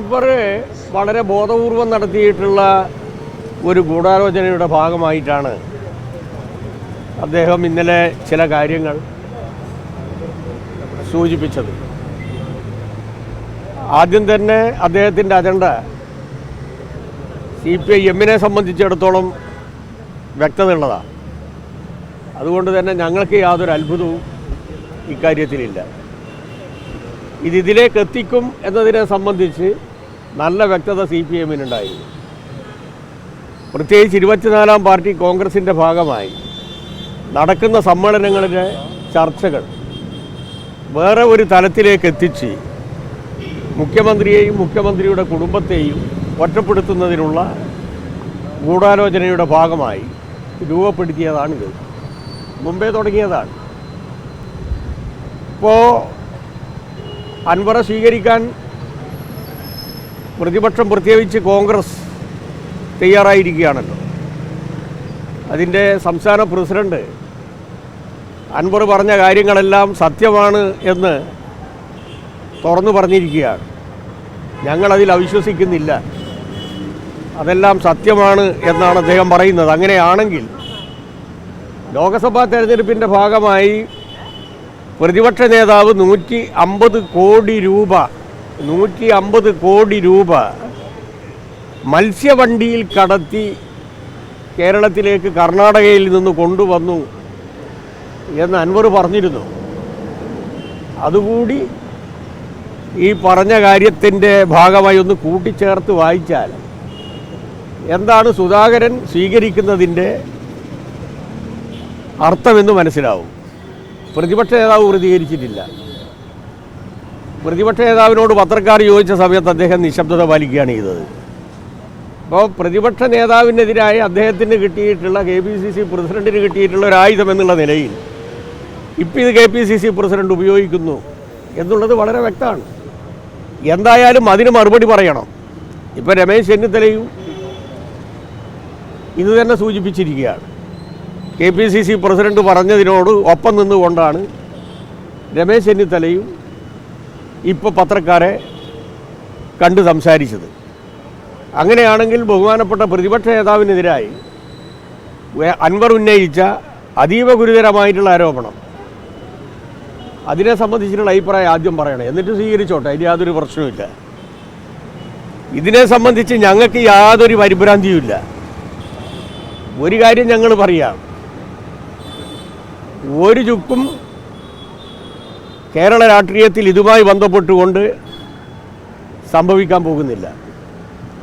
ഇവർ വളരെ ബോധപൂർവം നടത്തിയിട്ടുള്ള ഒരു ഗൂഢാലോചനയുടെ ഭാഗമായിട്ടാണ് അദ്ദേഹം ഇന്നലെ ചില കാര്യങ്ങൾ സൂചിപ്പിച്ചത്. ആദ്യം തന്നെ അദ്ദേഹത്തിൻ്റെ അജണ്ട CPIM-നെ സംബന്ധിച്ചിടത്തോളം വ്യക്തതയുള്ളതാണ്. അതുകൊണ്ട് തന്നെ ഞങ്ങൾക്ക് യാതൊരു അത്ഭുതവും ഇക്കാര്യത്തിലില്ല. ഇതിലേക്ക് എത്തിക്കും എന്നതിനെ സംബന്ധിച്ച് നല്ല വ്യക്തത CPIM-നുണ്ടായിരുന്നു. പ്രത്യേകിച്ച് 24-ാം പാർട്ടി കോൺഗ്രസിൻ്റെ ഭാഗമായി നടക്കുന്ന സമ്മേളനങ്ങളിലെ ചർച്ചകൾ വേറെ ഒരു തലത്തിലേക്ക് എത്തിച്ച് മുഖ്യമന്ത്രിയെയും മുഖ്യമന്ത്രിയുടെ കുടുംബത്തെയും ഒറ്റപ്പെടുത്തുന്നതിനുള്ള ഗൂഢാലോചനയുടെ ഭാഗമായി രൂപപ്പെടുത്തിയതാണിത്. മുമ്പേ തുടങ്ങിയതാണ്. ഇപ്പോൾ അൻവറെ സ്വീകരിക്കാൻ പ്രതിപക്ഷം, പ്രത്യേകിച്ച് കോൺഗ്രസ് തയ്യാറായിരിക്കുകയാണല്ലോ. അതിൻ്റെ സംസ്ഥാന പ്രസിഡന്റ് അൻവർ പറഞ്ഞ കാര്യങ്ങളെല്ലാം സത്യമാണ് എന്ന് തുറന്നു പറഞ്ഞിരിക്കുകയാണ്. ഞങ്ങളതിൽ അവിശ്വസിക്കുന്നില്ല, അതെല്ലാം സത്യമാണ് എന്നാണ് അദ്ദേഹം പറയുന്നത്. അങ്ങനെയാണെങ്കിൽ ലോക്സഭാ തെരഞ്ഞെടുപ്പിൻ്റെ ഭാഗമായി പ്രതിപക്ഷ നേതാവ് 150 കോടി രൂപ മത്സ്യവണ്ടിയിൽ കടത്തി കേരളത്തിലേക്ക് കർണാടകയിൽ നിന്ന് കൊണ്ടുവന്നു എന്ന് അൻവർ പറഞ്ഞിരുന്നു. അതുകൂടി ഈ പറഞ്ഞ കാര്യത്തിൻ്റെ ഭാഗമായി ഒന്ന് കൂട്ടിച്ചേർത്ത് വായിച്ചാൽ എന്താണ് സുധാകരൻ സ്വീകരിക്കുന്നതിൻ്റെ അർത്ഥമെന്ന് മനസ്സിലാവും. പ്രതിപക്ഷ നേതാവ് പ്രതികരിച്ചിട്ടില്ല. പ്രതിപക്ഷ നേതാവിനോട് പത്രക്കാർ ചോദിച്ച സമയത്ത് അദ്ദേഹം നിശബ്ദത പാലിക്കുകയാണ് ചെയ്തത്. അപ്പോൾ പ്രതിപക്ഷ നേതാവിനെതിരായ അദ്ദേഹത്തിന് കിട്ടിയിട്ടുള്ള KPCC പ്രസിഡന്റിന് കിട്ടിയിട്ടുള്ള ഒരു ആയുധം എന്നുള്ള നിലയിൽ ഇപ്പോൾ ഇത് KPCC പ്രസിഡന്റ് ഉപയോഗിക്കുന്നു എന്നുള്ളത് വളരെ വ്യക്തമാണ്. എന്തായാലും അതിന് മറുപടി പറയണം. ഇപ്പോൾ രമേശ് ചെന്നിത്തലയും ഇത് തന്നെ സൂചിപ്പിച്ചിരിക്കുകയാണ്. KPCC പ്രസിഡന്റ് പറഞ്ഞതിനോട് ഒപ്പം നിന്നുകൊണ്ടാണ് രമേശ് ചെന്നിത്തലയും ഇപ്പോൾ പത്രക്കാരെ കണ്ട് സംസാരിച്ചത്. അങ്ങനെയാണെങ്കിൽ ബഹുമാനപ്പെട്ട പ്രതിപക്ഷ നേതാവിനെതിരായി അൻവർ ഉന്നയിച്ച അതീവ ഗുരുതരമായിട്ടുള്ള ആരോപണം, അതിനെ സംബന്ധിച്ചിട്ടുള്ള അഭിപ്രായം ആദ്യം പറയണം, എന്നിട്ട് സ്വീകരിച്ചോട്ടെ, അതിന് യാതൊരു പ്രശ്നവുമില്ല. ഇതിനെ സംബന്ധിച്ച് ഞങ്ങൾക്ക് യാതൊരു പരിഭ്രാന്തിയുമില്ല. ഒരു കാര്യം ഞങ്ങൾ പറയാം, ഒരു ചുക്കും കേരള രാഷ്ട്രീയത്തിൽ ഇതുമായി ബന്ധപ്പെട്ടുകൊണ്ട് സംഭവിക്കാൻ പോകുന്നില്ല.